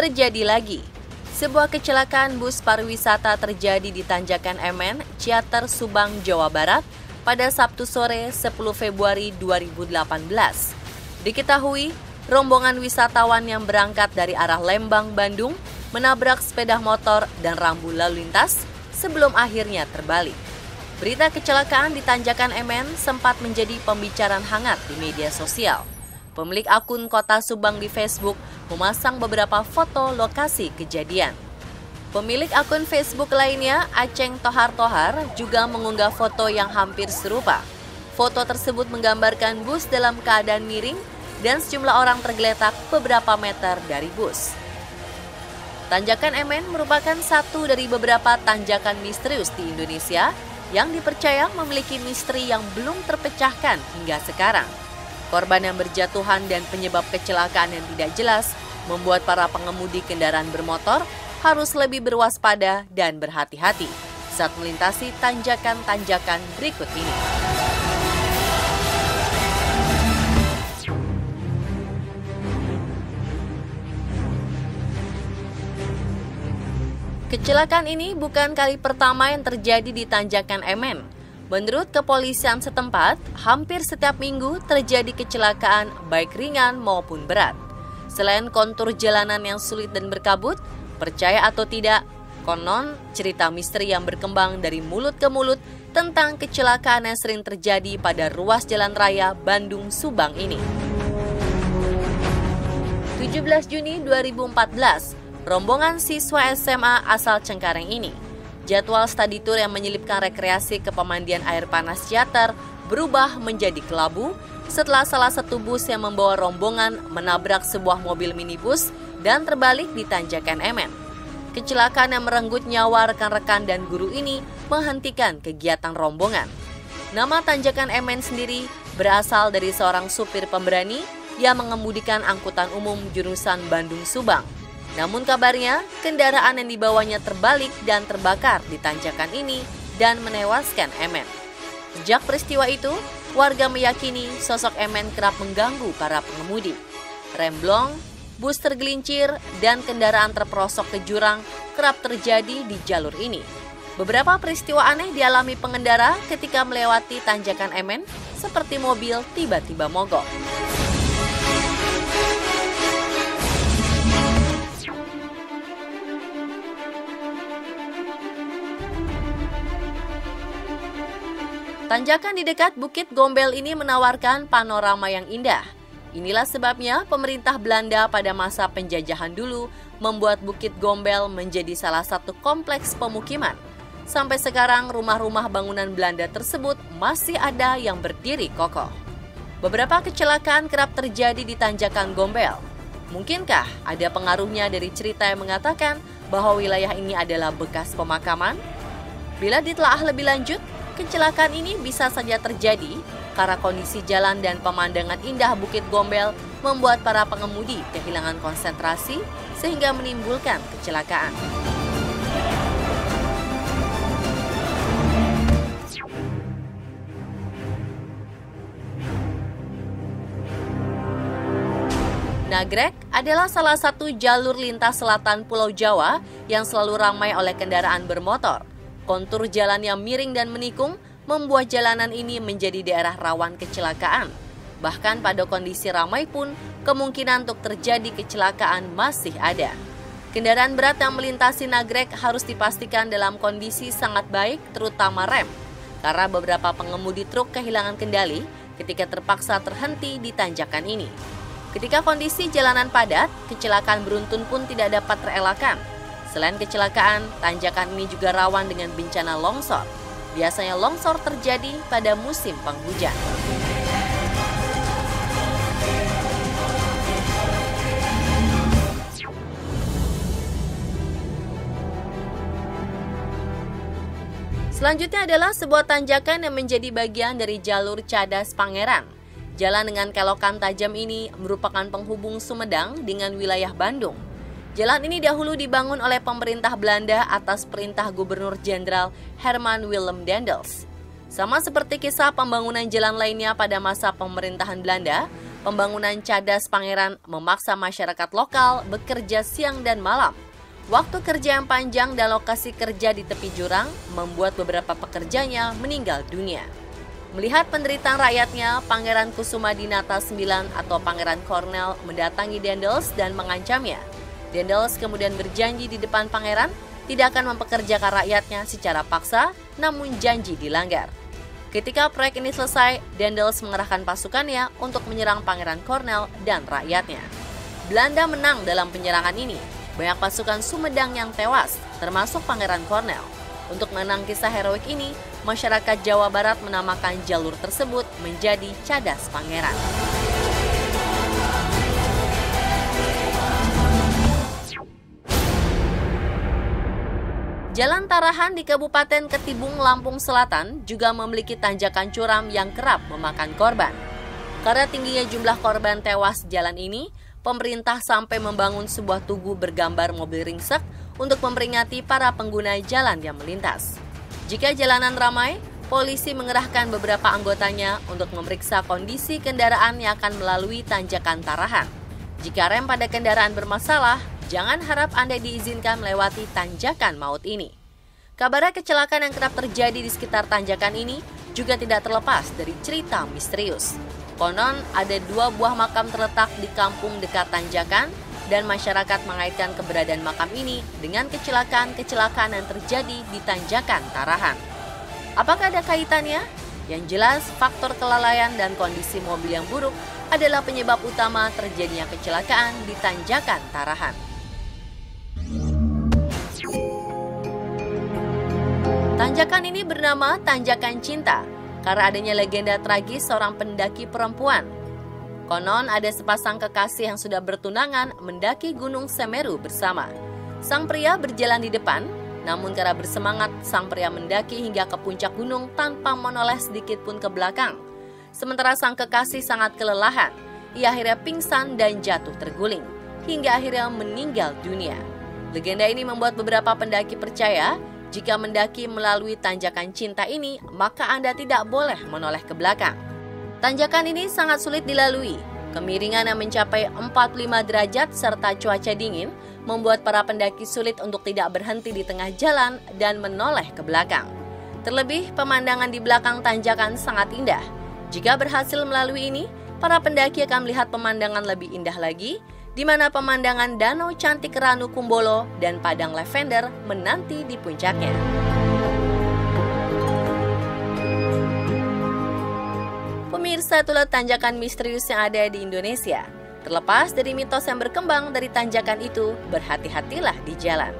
terjadi lagi. Sebuah kecelakaan bus pariwisata terjadi di Tanjakan MN, Ciater, Subang, Jawa Barat pada Sabtu sore 10 Februari 2018. Diketahui, rombongan wisatawan yang berangkat dari arah Lembang, Bandung menabrak sepeda motor dan rambu lalu lintas sebelum akhirnya terbalik. Berita kecelakaan di Tanjakan MN sempat menjadi pembicaraan hangat di media sosial. Pemilik akun Kota Subang di Facebook memasang beberapa foto lokasi kejadian. Pemilik akun Facebook lainnya, Aceng Tohar juga mengunggah foto yang hampir serupa. Foto tersebut menggambarkan bus dalam keadaan miring dan sejumlah orang tergeletak beberapa meter dari bus. Tanjakan MN merupakan satu dari beberapa tanjakan misterius di Indonesia yang dipercaya memiliki misteri yang belum terpecahkan hingga sekarang. Korban yang berjatuhan dan penyebab kecelakaan yang tidak jelas membuat para pengemudi kendaraan bermotor harus lebih berwaspada dan berhati-hati saat melintasi tanjakan-tanjakan berikut ini. Kecelakaan ini bukan kali pertama yang terjadi di Tanjakan MN. Menurut kepolisian setempat, hampir setiap minggu terjadi kecelakaan baik ringan maupun berat. Selain kontur jalanan yang sulit dan berkabut, percaya atau tidak, konon cerita misteri yang berkembang dari mulut ke mulut tentang kecelakaan yang sering terjadi pada ruas jalan raya Bandung-Subang ini. 17 Juni 2014, rombongan siswa SMA asal Cengkareng ini. Jadwal study tour yang menyelipkan rekreasi ke pemandian air panas Ciater berubah menjadi kelabu setelah salah satu bus yang membawa rombongan menabrak sebuah mobil minibus dan terbalik di Tanjakan MN. Kecelakaan yang merenggut nyawa rekan-rekan dan guru ini menghentikan kegiatan rombongan. Nama Tanjakan MN sendiri berasal dari seorang supir pemberani yang mengemudikan angkutan umum jurusan Bandung-Subang. Namun kabarnya, kendaraan yang dibawanya terbalik dan terbakar di tanjakan ini dan menewaskan MN. Sejak peristiwa itu, warga meyakini sosok MN kerap mengganggu para pengemudi. Remblong, bus tergelincir, dan kendaraan terperosok ke jurang kerap terjadi di jalur ini. Beberapa peristiwa aneh dialami pengendara ketika melewati Tanjakan MN, seperti mobil tiba-tiba mogok. Tanjakan di dekat Bukit Gombel ini menawarkan panorama yang indah. Inilah sebabnya pemerintah Belanda pada masa penjajahan dulu membuat Bukit Gombel menjadi salah satu kompleks pemukiman. Sampai sekarang rumah-rumah bangunan Belanda tersebut masih ada yang berdiri kokoh. Beberapa kecelakaan kerap terjadi di Tanjakan Gombel. Mungkinkah ada pengaruhnya dari cerita yang mengatakan bahwa wilayah ini adalah bekas pemakaman? Bila ditelaah lebih lanjut, kecelakaan ini bisa saja terjadi karena kondisi jalan dan pemandangan indah Bukit Gombel membuat para pengemudi kehilangan konsentrasi sehingga menimbulkan kecelakaan. Nagrek adalah salah satu jalur lintas selatan Pulau Jawa yang selalu ramai oleh kendaraan bermotor. Kontur jalan yang miring dan menikung membuat jalanan ini menjadi daerah rawan kecelakaan. Bahkan pada kondisi ramai pun, kemungkinan untuk terjadi kecelakaan masih ada. Kendaraan berat yang melintasi Nagrek harus dipastikan dalam kondisi sangat baik, terutama rem. Karena beberapa pengemudi truk kehilangan kendali ketika terpaksa terhenti di tanjakan ini. Ketika kondisi jalanan padat, kecelakaan beruntun pun tidak dapat terelakkan. Selain kecelakaan, tanjakan ini juga rawan dengan bencana longsor. Biasanya longsor terjadi pada musim penghujan. Selanjutnya adalah sebuah tanjakan yang menjadi bagian dari jalur Cadas Pangeran. Jalan dengan kelokan tajam ini merupakan penghubung Sumedang dengan wilayah Bandung. Jalan ini dahulu dibangun oleh pemerintah Belanda atas perintah Gubernur Jenderal Herman Willem Daendels. Sama seperti kisah pembangunan jalan lainnya pada masa pemerintahan Belanda, pembangunan Cadas Pangeran memaksa masyarakat lokal bekerja siang dan malam. Waktu kerja yang panjang dan lokasi kerja di tepi jurang membuat beberapa pekerjanya meninggal dunia. Melihat penderitaan rakyatnya, Pangeran Kusuma Dinata IX atau Pangeran Cornell mendatangi Daendels dan mengancamnya. Daendels kemudian berjanji di depan pangeran tidak akan mempekerjakan rakyatnya secara paksa, namun janji dilanggar. Ketika proyek ini selesai, Daendels mengerahkan pasukannya untuk menyerang Pangeran Cornell dan rakyatnya. Belanda menang dalam penyerangan ini. Banyak pasukan Sumedang yang tewas, termasuk Pangeran Cornell. Untuk mengenang kisah heroik ini, masyarakat Jawa Barat menamakan jalur tersebut menjadi Cadas Pangeran. Jalan Tarahan di Kabupaten Ketibung, Lampung Selatan juga memiliki tanjakan curam yang kerap memakan korban. Karena tingginya jumlah korban tewas jalan ini, pemerintah sampai membangun sebuah tugu bergambar mobil ringsek untuk memperingati para pengguna jalan yang melintas. Jika jalanan ramai, polisi mengerahkan beberapa anggotanya untuk memeriksa kondisi kendaraan yang akan melalui tanjakan Tarahan. Jika rem pada kendaraan bermasalah, jangan harap Anda diizinkan melewati tanjakan maut ini. Kabarnya kecelakaan yang kerap terjadi di sekitar tanjakan ini juga tidak terlepas dari cerita misterius. Konon ada 2 buah makam terletak di kampung dekat tanjakan dan masyarakat mengaitkan keberadaan makam ini dengan kecelakaan-kecelakaan yang terjadi di tanjakan Tarahan. Apakah ada kaitannya? Yang jelas, faktor kelalaian dan kondisi mobil yang buruk adalah penyebab utama terjadinya kecelakaan di tanjakan Tarahan. Tanjakan ini bernama Tanjakan Cinta karena adanya legenda tragis seorang pendaki perempuan. Konon ada sepasang kekasih yang sudah bertunangan mendaki Gunung Semeru bersama. Sang pria berjalan di depan, namun karena bersemangat, sang pria mendaki hingga ke puncak gunung tanpa menoleh sedikit pun ke belakang. Sementara sang kekasih sangat kelelahan, ia akhirnya pingsan dan jatuh terguling, hingga akhirnya meninggal dunia. Legenda ini membuat beberapa pendaki percaya, jika mendaki melalui Tanjakan Cinta ini, maka Anda tidak boleh menoleh ke belakang. Tanjakan ini sangat sulit dilalui. Kemiringan yang mencapai 45 derajat serta cuaca dingin membuat para pendaki sulit untuk tidak berhenti di tengah jalan dan menoleh ke belakang. Terlebih, pemandangan di belakang tanjakan sangat indah. Jika berhasil melalui ini, para pendaki akan melihat pemandangan lebih indah lagi, di mana pemandangan Danau Cantik Ranu Kumbolo dan Padang Lavender menanti di puncaknya. Pemirsa, itulah tanjakan misterius yang ada di Indonesia. Terlepas dari mitos yang berkembang dari tanjakan itu, berhati-hatilah di jalan.